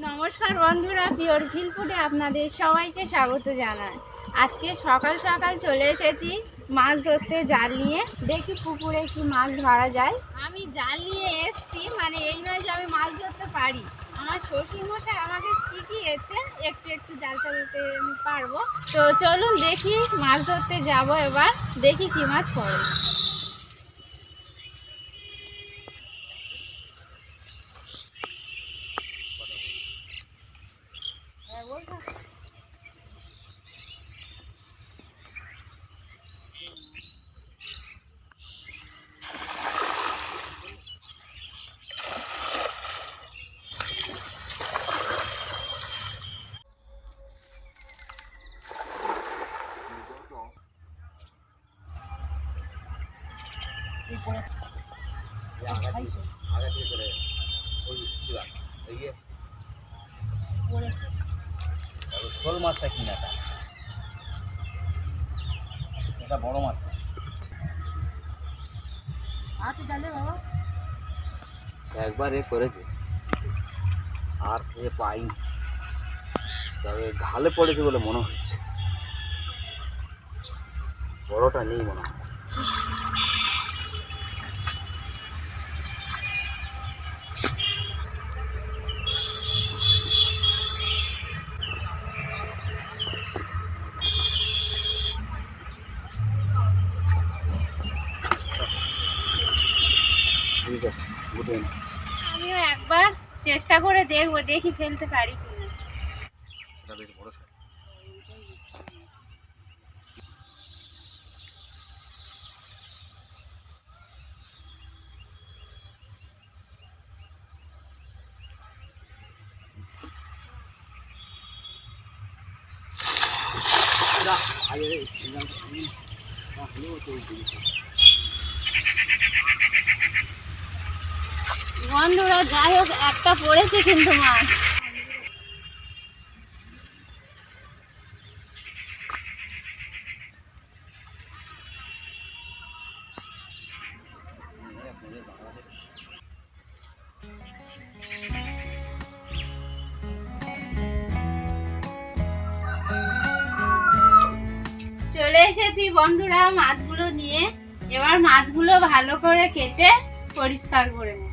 নমস্কার বন্ধুরা, পিওর ভিলফুডে আপনাদের সবাইকে স্বাগত জানাই। আজকে সকাল সকাল চলে এসেছি মাছ ধরতে জাল নিয়ে। দেখি পুকুরে কি মাছ ধরা যায়। আমি জাল নিয়ে এসেছি, মানে এই নয় যে আমি মাছ ধরতে পারি। আমার শ্বশুরমশাই আমাকে শিখিয়েছে, একটু একটু জাল ফেলতে আমি পারবো। তো চলুন দেখি, মাছ ধরতে যাব এবার, দেখি কি মাছ পড়ে। শোল মাছটা কিনা, এটা বড় মাছ একবার এ করেছে, আর এ পাইনি, তবে ঘালে পড়েছে বলে মনে হচ্ছে। বড়টা নেই মনে হয়। আমিও একবার চেষ্টা করে দেখবো, দেখি ফেলতে পারি কিনা। বন্ধুরা, যাই হোক একটা পড়েছে কিন্তু মাছ। চলে এসেছি বন্ধুরা মাছগুলো নিয়ে। এবার মাছগুলো ভালো করে কেটে পরিষ্কার করে নেব।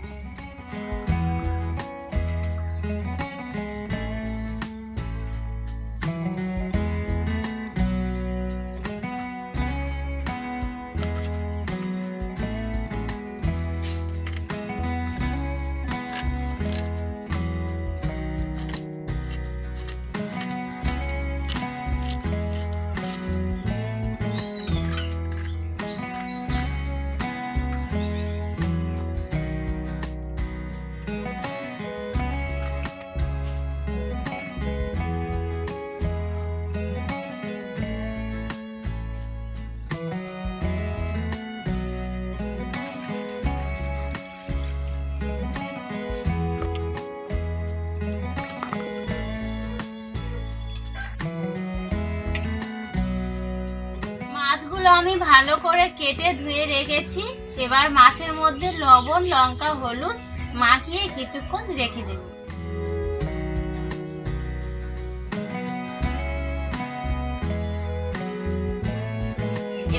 মাছগুলো আমি ভালো করে কেটে ধুয়ে রেখেছি। এবার মাছের মধ্যে লবণ, লঙ্কা, হলুদ মাখিয়ে কিছুক্ষণ রেখে দেব।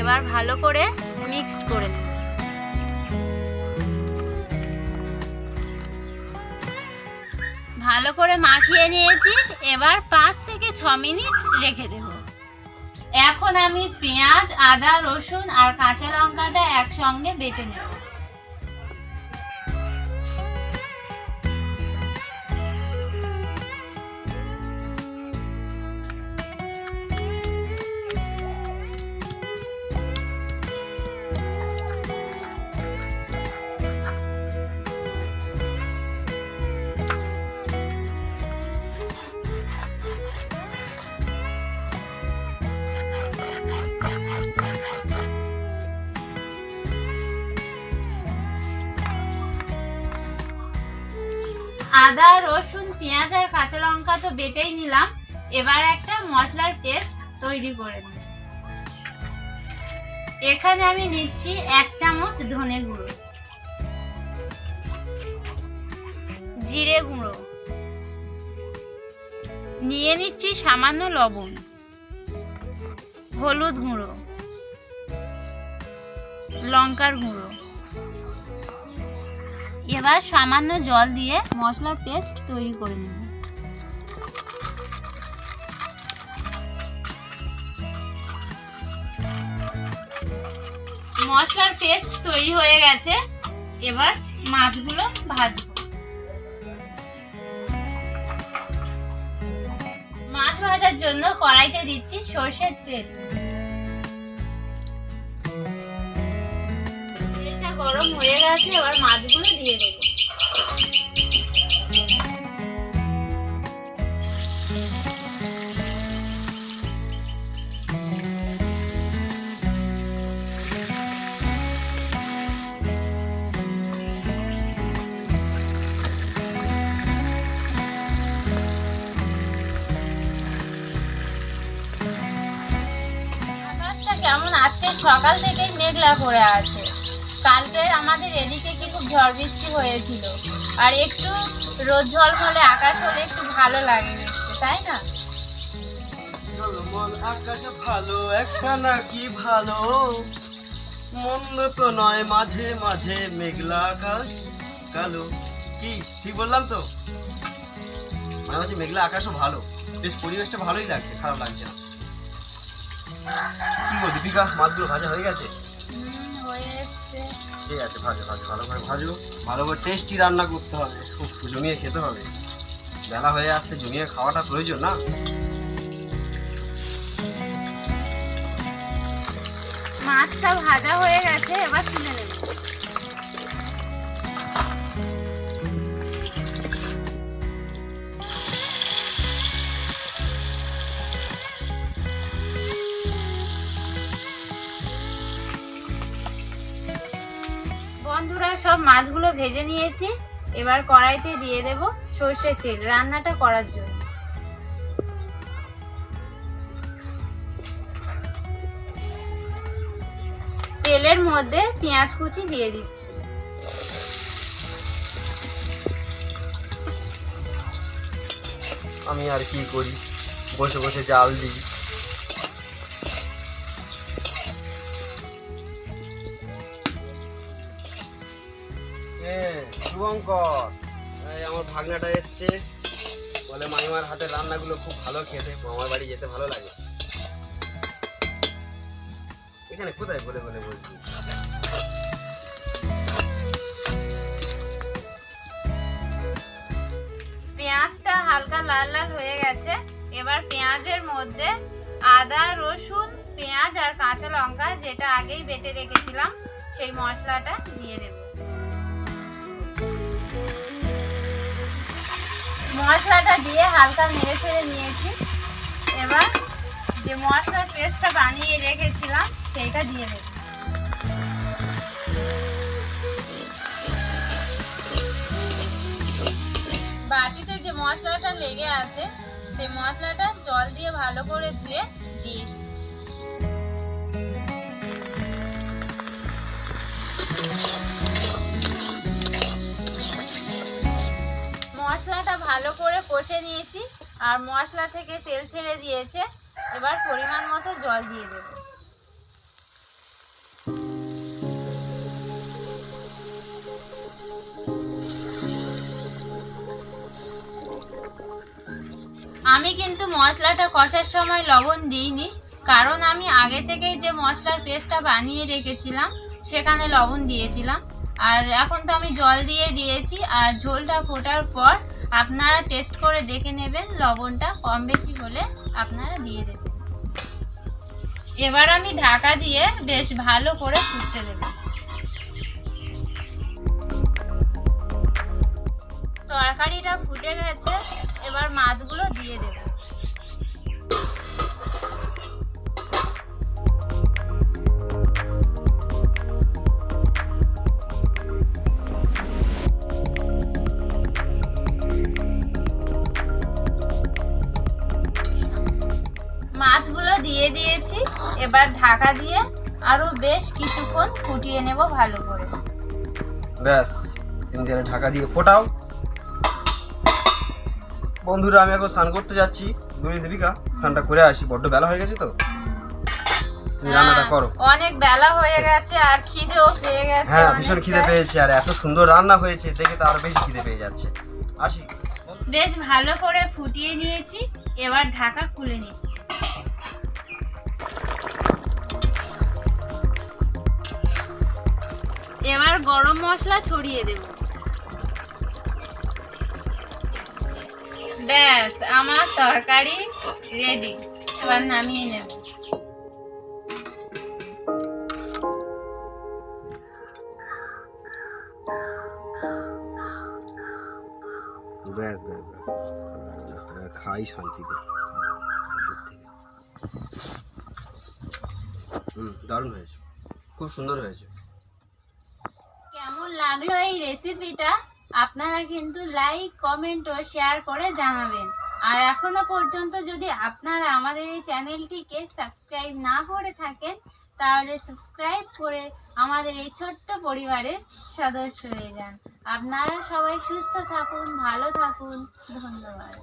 এবার ভালো করে মিক্সড করে নেব। ভালো করে মাখিয়ে নিয়েছি। এবার 5 থেকে 6 মিনিট রেখে দেব। এখন আমি পেঁয়াজ, আদা, রসুন আর কাঁচা লঙ্কাটা একসঙ্গে বেটে নেব। আদা, রসুন, পেঁয়াজ আর কাঁচা লঙ্কা তো বেটেই নিলাম। এবার একটা মশলার পেস্ট তৈরি করে নিই। এখানে আমি নিচ্ছি 1 চামচ ধনে গুঁড়ো, জিরে গুঁড়ো, নিয়ে নিচ্ছি সামান্য লবণ, হলুদ গুঁড়ো, লঙ্কার গুঁড়ো। এবার সামান্য জল দিয়ে মশলার পেস্ট তৈরি করে নেব। মশলার পেস্ট তৈরি হয়ে গেছে, এবার মাছগুলো ভাজবো। মাছ ভাজার জন্য কড়াইতে দিচ্ছি সরষের তেল। তেলটা গরম হয়ে গেছে, এবার মাছগুলো দিয়ে দেবো। কেমন আজকে সকাল থেকেই মেঘলা করে আছে। কালকে আমাদের এদিকে কি খুব ঝড় বৃষ্টি হয়েছিল, আর একটু রোদ ঝলমলে আকাশ হলে একটু ভালো লাগে দেখতে, তাই না? আকাশে ভালো একখানা কি ভালো, মন্দ তো নয় মাঝে মাঝে মেঘলা আকাশ কালো। কি ঠিক বললাম তো? মাঝে মাঝে মেঘলা আকাশও ভালো, বেশ পরিবেশটা ভালোই লাগছে, খারাপ লাগছে না। কি বল দীপিকা, মাছগুলো ভাজা হয়ে গেছে? ঠিক আছে, ভালো করে ভাজো, ভালো করে টেস্টি রান্না করতে হবে, খুব জমিয়ে খেতে হবে। বেলা হয়ে আসছে, জমিয়ে খাওয়াটা প্রয়োজন না? মাছটা ভাজা হয়ে গেছে, এবার তুলে নেব। বন্ধুরা, সব মাছগুলো ভেজে নিয়েছি, এবার কড়াইতে দিয়ে দেব সরষের তেল রান্নাটা করার জন্য। তেলের মধ্যে পেঁয়াজ কুচি দিয়ে দিচ্ছি। আমি আর কি করি, বসে বসে জাল দিই। শুভঙ্কর, আমার ভাগনাটা এসছে, বলে মামিমার হাতের রান্নাগুলো খুব ভালো খেতে, মামার বাড়ি যেতে ভালো লাগে। এখানে কোথায় বলে বলে বলছি? পেঁয়াজটা হালকা লাল লাল হয়ে গেছে, এবার পেঁয়াজের মধ্যে আদা, রসুন, পেঁয়াজ আর কাঁচা লঙ্কা যেটা আগেই বেটে রেখেছিলাম সেই মশলাটা দিয়ে দেব। মশলাটা দিয়ে হালকা নেড়ে ছেড়ে নিয়েছি, এবার যে মশলার পেস্টটা বানিয়ে রেখেছিলাম সেইটা দিয়ে দেব। বাটিতে যে মশলাটা লেগে আছে সেই মশলাটা জল দিয়ে ভালো করে ধুয়ে দিয়ে দিচ্ছি। মশলাটা ভালো করে কষে নিয়েছি, আর মশলা থেকে তেল ছেড়ে দিয়েছে, এবার পরিমাণ মতো জল দিয়ে দেব। আমি কিন্তু মশলাটা কষার সময় লবণ দিইনি, কারণ আমি আগে থেকেই যে মশলার পেস্টটা বানিয়ে রেখেছিলাম সেখানে লবণ দিয়েছিলাম। আর এখন তো আমি জল দিয়ে দিয়েছি, আর ঝোলটা ফোটার পর আপনারা টেস্ট করে দেখে নেবেন, লবণটা কম বেশি হলে আপনারা দিয়ে দেবেন। এবার আমি ঢাকা দিয়ে বেশ ভালো করে ফুটতে দেব। তরকারিটা ফুটে গেছে, এবার মাছগুলো দিয়ে দেব। মাছগুলো দিয়ে দিয়েছি, এবার ঢাকা দিয়ে আরো বেশ কিছুক্ষণ ফুটিয়ে নেব ভালো করে। ব্যাস, ঢাকা দিয়ে ফোটাও। বন্ধুরা আমি এখন স্নান করতে যাচ্ছি। দীপিকা স্নানটা করে আসি, বড্ড বেলা হয়ে গেছে তো। তুমি রান্নাটা করো। অনেক বেলা হয়ে গেছে আর খিদেও পেয়ে গেছে। হ্যাঁ ভীষণ খিদে পেয়েছে, আর এত সুন্দর রান্না হয়েছে দেখে তো আরো বেশি খিদে পেয়ে যাচ্ছে। আসি। বেশ ভালো করে ফুটিয়ে নিয়েছি, এবার ঢাকা খুলে নিচ্ছি। এবার গরম মশলা ছড়িয়ে দেব। ব্যাস আমার তরকারি রেডি, এবার নামিয়ে নেব। ব্যাস ব্যাস ব্যাস, খাই শান্তিতে। দারুণ হয়েছে, খুব সুন্দর হয়েছে। কেমন লাগলো এই রেসিপিটা আপনারা কিন্তু লাইক, কমেন্ট ও শেয়ার করে জানাবেন। আর এখনো পর্যন্ত যদি আপনারা আমাদের এই চ্যানেলটিকে সাবস্ক্রাইব না করে থাকেন তাহলে সাবস্ক্রাইব করে আমাদের এই ছোট্ট পরিবারের সদস্য হয়ে যান। আপনারা সবাই সুস্থ থাকুন, ভালো থাকুন, ধন্যবাদ।